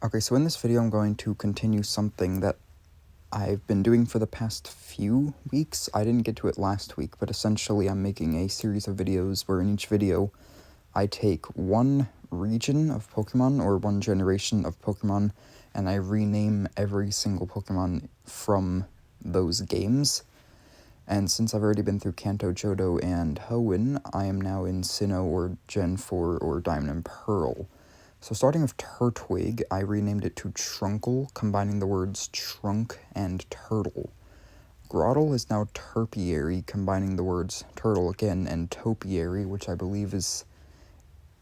Okay, so in this video I'm going to continue something that I've been doing for the past few weeks. I didn't get to it last week, but essentially I'm making a series of videos where in each video I take one region of Pokemon or one generation of Pokemon and I rename every single Pokemon from those games. And since I've already been through Kanto, Johto, and Hoenn, I am now in Sinnoh or Gen 4 or Diamond and Pearl. So starting with Turtwig, I renamed it to Trunkle, combining the words trunk and turtle. Grottle is now Terpiary, combining the words turtle again and topiary, which I believe is...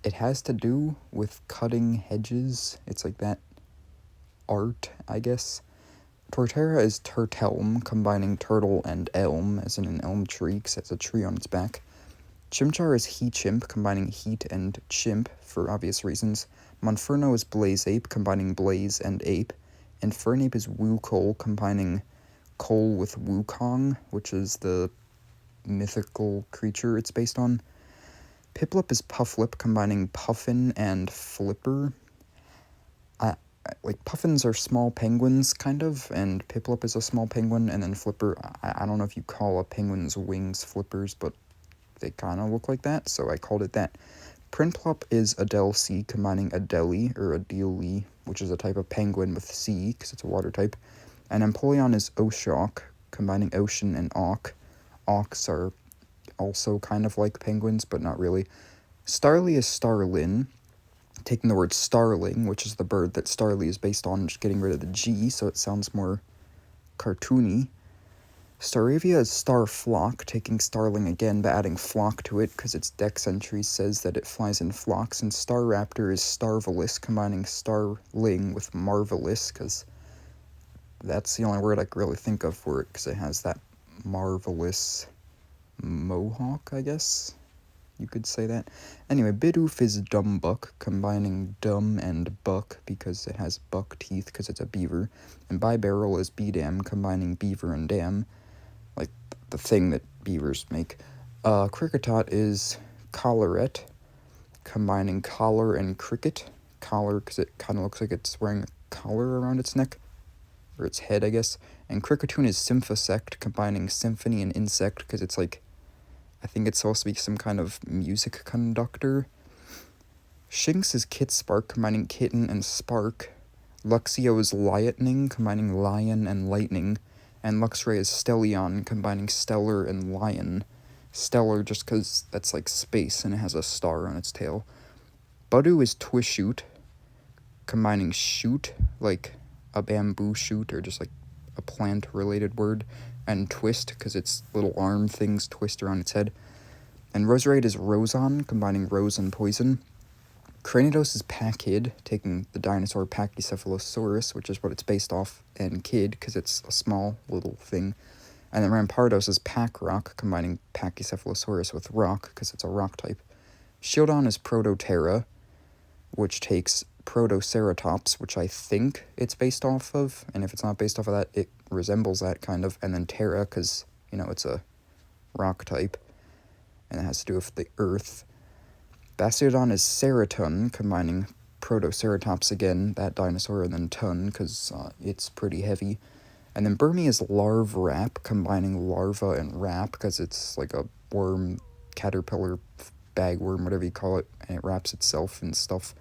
it has to do with cutting hedges. It's like that art, I guess. Torterra is Turtelm, combining turtle and elm, as in an elm tree, because it has a tree on its back. Chimchar is Heatchimp, combining heat and chimp, for obvious reasons. Monferno is Blazeape, combining blaze and ape. And Fernape is Wukong, combining coal with Wukong, which is the mythical creature it's based on. Piplup is Pufflip, combining puffin and flipper. Like, puffins are small penguins, kind of, and Piplup is a small penguin, and then Flipper, I don't know if you call a penguin's wings flippers, but they kind of look like that, so I called it that. Prinplup is Adelcy, combining Adeli, or Adeli, which is a type of penguin with C, because it's a water type. And Empoleon is Oshawk, combining ocean and auk. Auks are also kind of like penguins, but not really. Starly is Starlin, taking the word starling, which is the bird that Starly is based on, just getting rid of the G, so it sounds more cartoony. Staravia is Starflock, taking starling again, but adding flock to it, because its dex entry says that it flies in flocks. And Staraptor is Starvelous, combining starling with marvelous, because that's the only word I can really think of for it, because it has that marvelous mohawk, I guguess you could say that. Anyway, Bidoof is Dumbuck, combining dumb and buck, because it has buck teeth, because it's a beaver. And Bibarrel is Beedam, combining beaver and dam, like the thing that beavers make. Kricketot is Collaret, combining collar and cricket. Collar, because it kind of looks like it's wearing a collar around its neck, or its head, I guess. And Kricketune is Symphosect, combining symphony and insect, because it's like, I think it's supposed to be some kind of music conductor. Shinx is Kitspark, combining kitten and spark. Luxio is Lightning, combining lion and lightning. And Luxray is Stellion, combining stellar and lion. Stellar just because that's like space and it has a star on its tail. Budu is Twishoot, combining shoot, like a bamboo shoot or just like a plant-related word. And twist, because its little arm things twist around its head. And Roserade is Rosan, combining rose and poison. Cranidos is Pachid, taking the dinosaur Pachycephalosaurus, which is what it's based off, and Kid, because it's a small little thing. And then Rampardos is Pachrock, combining Pachycephalosaurus with rock, because it's a rock type. Shieldon is Prototerra, which takes Protoceratops, which I think it's based off of, and if it's not based off of that, it resembles that kind of. And then Terra, because, you know, it's a rock type, and it has to do with the earth. Bastiodon is Ceraton, combining Protoceratops again, that dinosaur, and then Tun, because it's pretty heavy. And then Burmy is Larvrap, combining larva and wrap, because it's like a worm, caterpillar, bagworm, whatever you call it, and it wraps itself and stuff.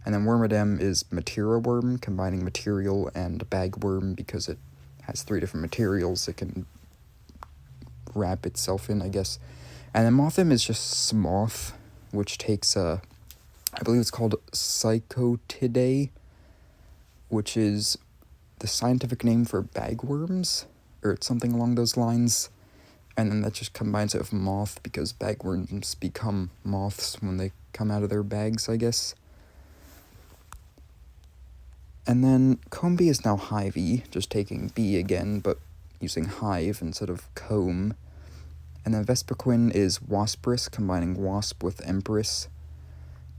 And then Wormadam is Materia Worm, combining material and bagworm, because it has 3 different materials it can wrap itself in, I guess. And then Mothim is just Smoth, which takes I believe it's called Psychotidae, which is the scientific name for bagworms, or it's something along those lines. And then that just combines it with moth, because bagworms become moths when they come out of their bags, I guess. And then Combee is now Hivey, just taking bee again, but using hive instead of comb. And then Vespiquen is Waspress, combining wasp with empress.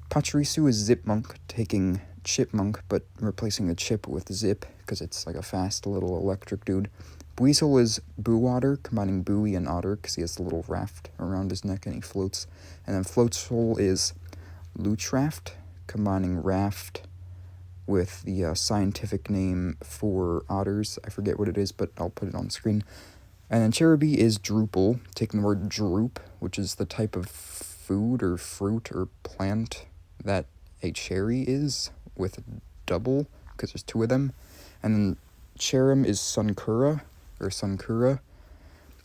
Pachirisu is Zipmunk, taking chipmunk, but replacing the chip with zip, because it's like a fast little electric dude. Buizel is Boowater, combining buoy and otter, because he has the little raft around his neck and he floats. And then Floatsoul is Luchraft, combining raft with the scientific name for otters. I forget what it is, but I'll put it on screen. And then Cherubi is Drupal, taking the word droop, which is the type of food or fruit or plant that a cherry is, with double, because there's two of them. And then Cherim is Sunkura, or Sunkura,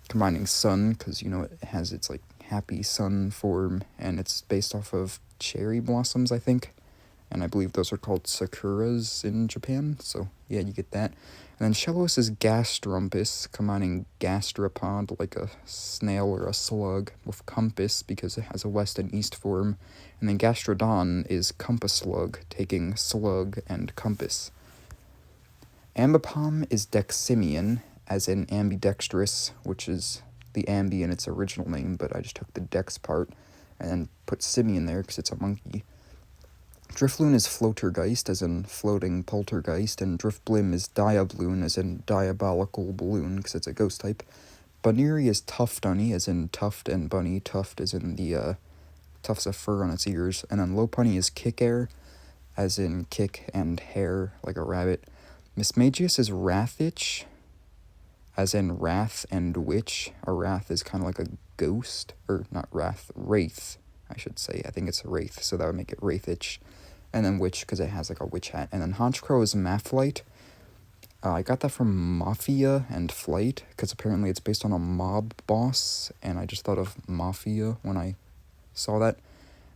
combining sun, because, it has its, happy sun form, and it's based off of cherry blossoms, I think. And I believe those are called sakuras in Japan, so yeah, you get that. And then Shellos is Gastrumpus, combining gastropod, like a snail or a slug, with compass, because it has a west and east form. And then Gastrodon is compass slug, taking slug and compass. Ambipom is Deximian, as in ambidextrous, which is the ambi in its original name, but I just took the dex part and then put simian there because it's a monkey. Drifloon is Floatergeist, as in floating poltergeist, and Driftblim is Diabloon, as in diabolical balloon, because it's a ghost type. Bunnery is Tuftunny, as in tuft and bunny, tuft as in the tufts of fur on its ears, and then Lopunny is Kickair, as in kick and hair, like a rabbit. Mismagius is Wrathitch, as in wrath and witch. A wrath is kind of like a ghost, or not wrath, wraith, I should say. I think it's a wraith, so that would make it Wraithitch. And then witch, because it has like a witch hat. And then Honchkrow is Maflight. I got that from Mafia and Flight, because apparently it's based on a mob boss, and I just thought of Mafia when I saw that.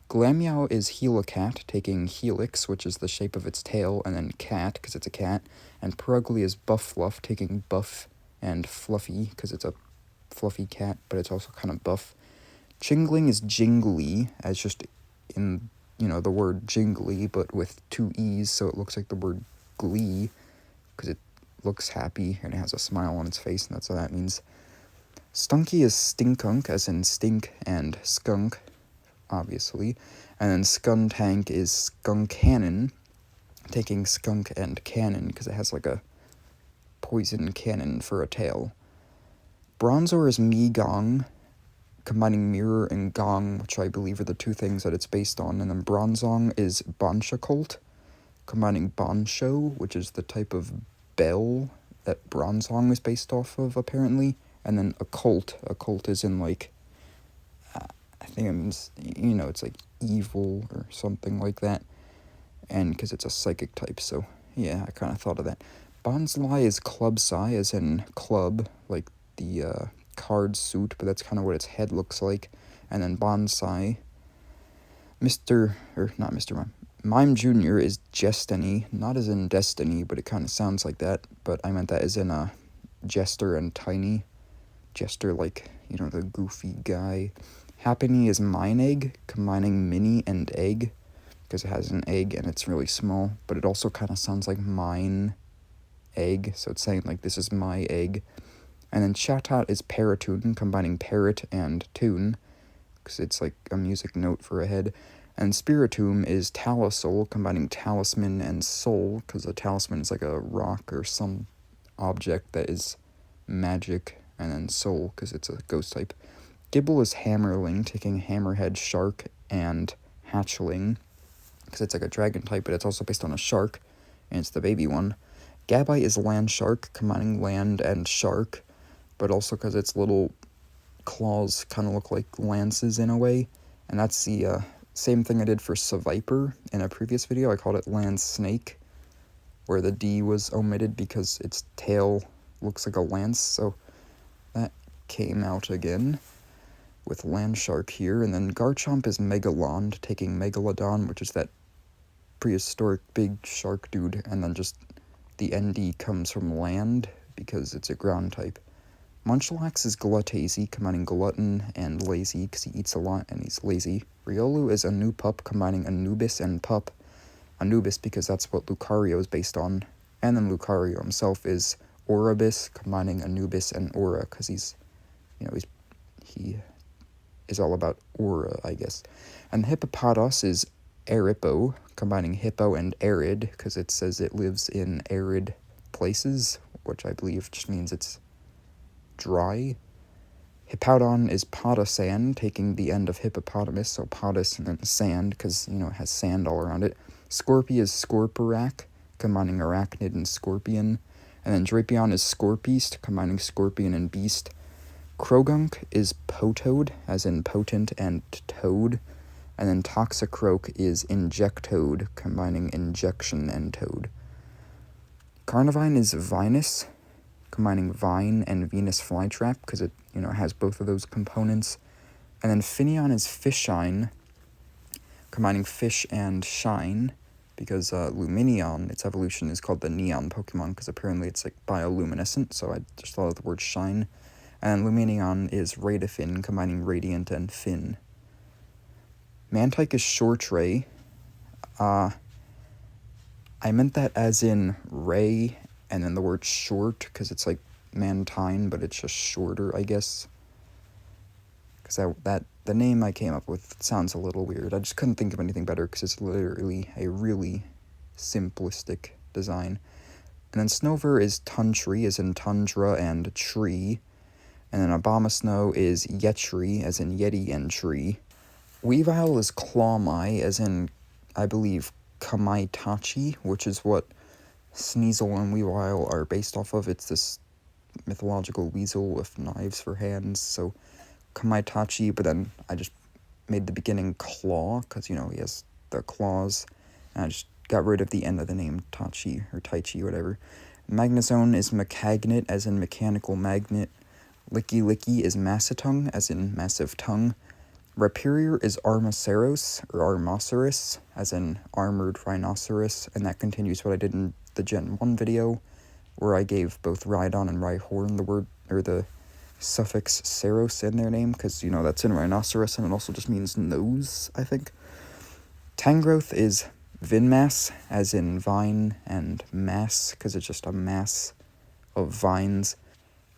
Glameow is Helicat, taking helix, which is the shape of its tail, and then cat, because it's a cat. And Purugly is Buffluff, taking buff and fluffy, because it's a fluffy cat, but it's also kind of buff. Chingling is Jingly, as just in, the word jingly, but with two E's, so it looks like the word glee, because it looks happy, and it has a smile on its face, and that's what that means. Stunky is Stinkunk, as in stink and skunk, obviously. And then Skuntank is Skunkcannon, taking skunk and cannon, because it has like a poison cannon for a tail. Bronzor is Meegong, combining mirror and gong, which I believe are the two things that it's based on. And then Bronzong is Bonchacolt, combining Bonsho, which is the type of bell that Bronzong is based off of, apparently. And then occult is in, I think it means, it's like evil or something like that. And because it's a psychic type, so yeah, I kind of thought of that. Bonsly is Clubsci, as in club, like the card suit, but that's kind of what its head looks like. And then Bonsai, Mime Jr. is Jestany, not as in Destiny, but it kind of sounds like that, but I meant that as in Jester and Tiny. Jester, the goofy guy. Happiny is Mine Egg, combining mini and egg, because it has an egg and it's really small, but it also kind of sounds like mine egg, so it's saying, this is my egg. And then Chatot is Paratoon, combining parrot and tune, because it's like a music note for a head. And Spiritomb is Talisol, combining talisman and soul, because a talisman is like a rock or some object that is magic, and then soul, because it's a ghost type. Gibble is Hammerling, taking hammerhead, shark, and hatchling, because it's like a dragon type, but it's also based on a shark, and it's the baby one. Gabite is Land Shark, combining land and shark, but also because its little claws kind of look like lances in a way. And that's the same thing I did for Seviper in a previous video. I called it Land Snake, where the D was omitted because its tail looks like a lance. So that came out again with Land Shark here. And then Garchomp is Megalond, taking Megalodon, which is that prehistoric big shark dude. And then just the ND comes from land because it's a ground type. Munchlax is Glutazy, combining glutton and lazy, because he eats a lot and he's lazy. Riolu is Anupup, combining Anubis and pup. Anubis, because that's what Lucario is based on. And then Lucario himself is Oribus, combining Anubis and Aura, because he is all about aura, I guess. And Hippopotas is Eripo, combining hippo and arid, because it says it lives in arid places, which I believe just means it's dry. Hippowdon is Potasan, taking the end of hippopotamus, so potus and then sand, because, it has sand all around it. Scorpy is Scorpirak, combining arachnid and scorpion. And then Drapion is Scorbeast, combining scorpion and beast. Krogunk is Potoad, as in potent and toad. And then Toxicroak is Injectoad, combining injection and toad. Carnivine is Vinus, combining vine and Venus flytrap, because it, has both of those components. And then Finneon is Fishine, combining fish and shine, because Lumineon, its evolution, is called the Neon Pokemon, because apparently it's like bioluminescent, so I just thought of the word shine. And Lumineon is Radifin, combining radiant and fin. Mantike is Shortray. I meant that as in ray, and then the word short, because it's like Mantine, but it's just shorter, I guess. Because the name I came up with sounds a little weird. I just couldn't think of anything better because it's literally a really simplistic design. And then Snover is Tuntry, as in tundra and tree. And then Abomasnow is Yetri, as in yeti and tree. Weavile is Clawmai, as in, I believe, Kamaitachi, which is what Sneasel and Weavile are based off of. It's this mythological weasel with knives for hands, so Kamaitachi, but then I just made the beginning Claw, because, he has the claws, and I just got rid of the end of the name Tachi, or Taichi, whatever. Magnezone is Macagnate, as in mechanical magnet. Licky Licky is Massatongue, as in massive tongue. Rhyperior is Armaceros, or Armoceros, as in armored rhinoceros, and that continues what I did in the Gen 1 video, where I gave both Rhydon and Rhyhorn the word, or the suffix seros in their name, because, that's in rhinoceros, and it also just means nose, I think. Tangrowth is Vinmass, as in vine, and mass, because it's just a mass of vines.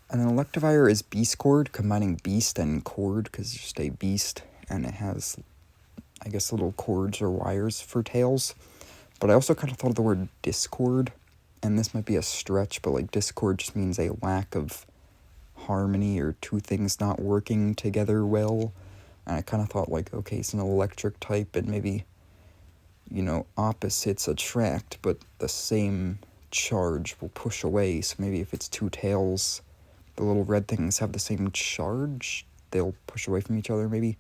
And then Electivire is Beastcord, combining beast and cord, because it's just a beast, and it has, I guess, little cords or wires for tails. But I also kind of thought of the word discord, and this might be a stretch, but, discord just means a lack of harmony, or two things not working together well. And I kind of thought, okay, it's an electric type, and maybe, opposites attract, but the same charge will push away, so maybe if it's two tails, the little red things have the same charge, they'll push away from each other, maybe.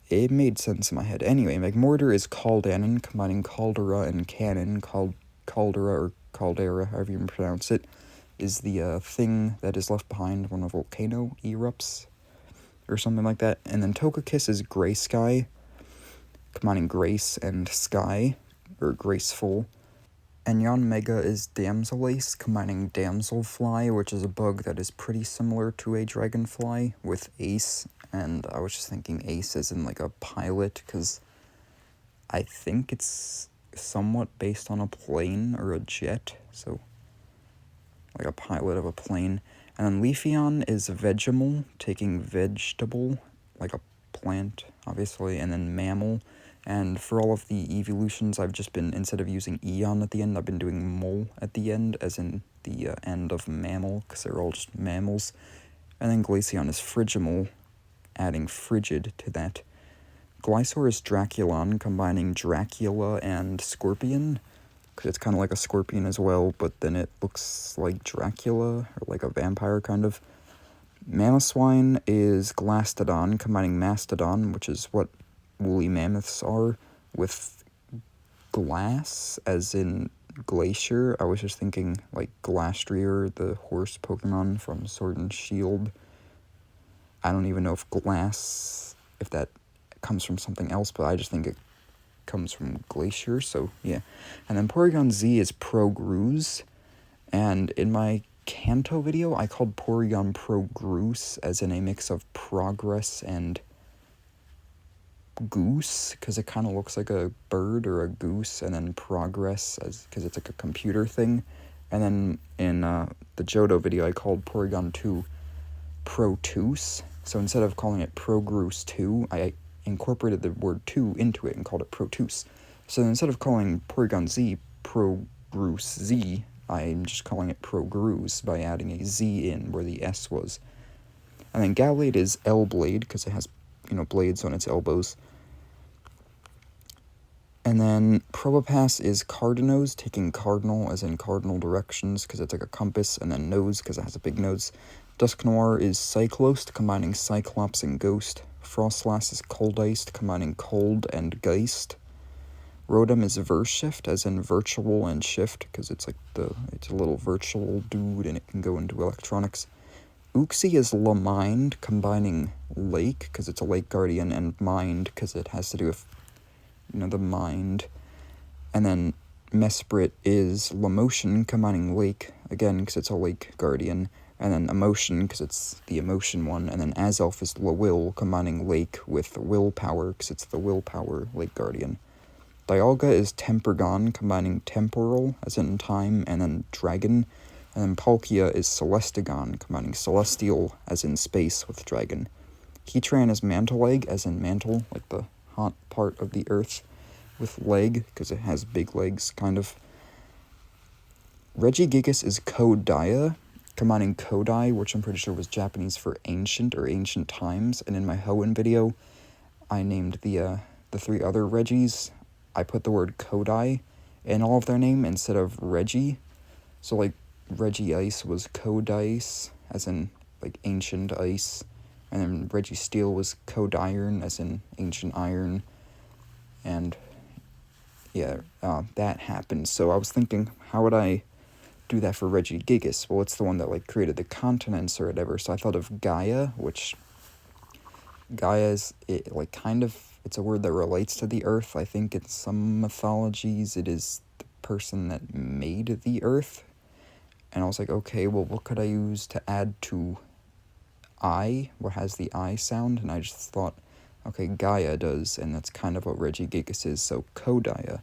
It made sense in my head. Anyway, Magmortar is Caldanon, combining Caldera and Cannon. Caldera, or Caldera, however you pronounce it, is the thing that is left behind when a volcano erupts, or something like that. And then Togekiss is Gray Sky, combining grace and sky, or graceful. And Yanmega is Damselace, combining Damselfly, which is a bug that is pretty similar to a dragonfly, with Ace, and I was just thinking Ace as in, a pilot, because I think it's somewhat based on a plane, or a jet, so, a pilot of a plane. And then Leafeon is Vegemal, taking vegetable, like a plant, obviously, and then Mammal. And for all of the evolutions, I've just been, instead of using Eon at the end, I've been doing Mole at the end, as in the end of mammal, because they're all just mammals. And then Glaceon is Frigimal, adding frigid to that. Glysaur is Draculon, combining Dracula and Scorpion, because it's kind of like a scorpion as well, but then it looks like Dracula, or like a vampire, kind of. Mamoswine is Glastodon, combining Mastodon, which is what woolly mammoths are, with glass, as in glacier. I was just thinking, Glastrier, the horse Pokemon from Sword and Shield. I don't even know if glass, if that comes from something else, but I just think it comes from glacier, so yeah. And then Porygon Z is Progruse, and in my Kanto video, I called Porygon Progruse, as in a mix of progress and goose, because it kind of looks like a bird or a goose, and then progress, because it's like a computer thing. And then in the Johto video, I called Porygon 2 Proteus, so instead of calling it Progruse 2, I incorporated the word 2 into it and called it Proteus. So instead of calling Porygon Z Progruse Z, I'm just calling it Progruse by adding a Z in where the S was. And then Gallade is L-Blade, because it has, blades on its elbows. And then Probopass is Cardinose, taking cardinal as in cardinal directions, because it's like a compass, and then nose, because it has a big nose. Dusknoir is Cyclost, combining Cyclops and Ghost. Frostlass is Coldiced, combining cold and Geist. Rotom is Vershift, as in virtual and shift, because it's like it's a little virtual dude, and it can go into electronics. Uxie is Lamind, combining Lake, because it's a Lake Guardian, and Mind, because it has to do with, the mind. And then Mesprit is Lamotion, combining Lake, again, because it's a Lake Guardian. And then Emotion, because it's the emotion one. And then Azelf is Will, combining Lake with Willpower, because it's the Willpower Lake Guardian. Dialga is Tempergon, combining temporal, as in time, and then dragon. And then Palkia is Celestigon, combining celestial, as in space, with dragon. Heatran is Mantle-Egg, as in mantle, like the hot part of the earth, with leg, because it has big legs, kind of. Regigigas is Kodaya, combining Kodai, which I'm pretty sure was Japanese for ancient or ancient times. And in my Hoenn video, I named the 3 other Regis. I put the word Kodai in all of their name instead of Regi. So, like, Regice was Codice, as in, like, ancient ice. And then Registeel was Codiron, as in ancient iron. And, yeah, that happened. So I was thinking, how would I do that for Regigigas? Well, it's the one that, like, created the continents or whatever. So I thought of Gaia, which Gaia is, it's a word that relates to the earth. I think in some mythologies it is the person that made the earth. And I was like, okay, well, what could I use to add to I? What has the I sound? And I just thought, okay, Gaia does, and that's kind of what Regigigas is, so Kodaya.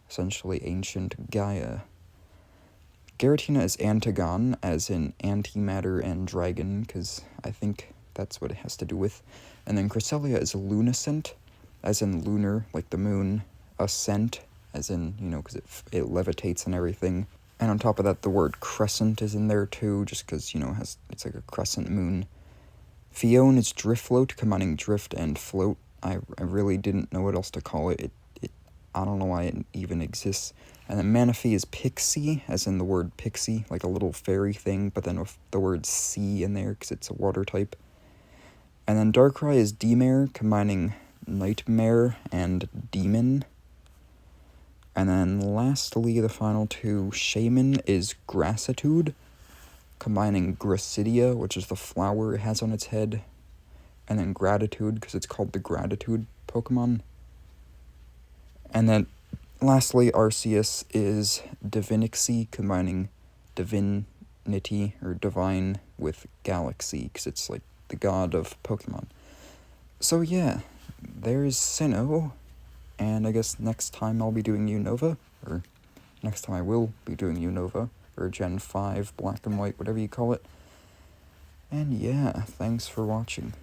Essentially ancient Gaia. Giratina is Antagon, as in antimatter and dragon, because I think that's what it has to do with. And then Cresselia is Lunascent, as in lunar, like the moon. Ascent, as in, because it levitates and everything. And on top of that, the word crescent is in there too, just because, it's like a crescent moon. Fione is Driftfloat, combining drift and float. I really didn't know what else to call it. I don't know why it even exists. And then Manaphy is Pixie, as in the word pixie, like a little fairy thing, but then with the word sea in there, because it's a water type. And then Darkrai is Demare, combining Nightmare and Demon. And then lastly, the final 2, Shaman is Grassitude, combining Gracidia, which is the flower it has on its head, and then Gratitude, because it's called the Gratitude Pokemon. And then lastly, Arceus is Divinity, combining divinity or divine with galaxy, because it's like the god of Pokemon. So yeah, there's Sinnoh, and I guess next time I'll be doing Unova, or next time I will be doing Unova, or Gen 5, Black and White, whatever you call it. And yeah, thanks for watching.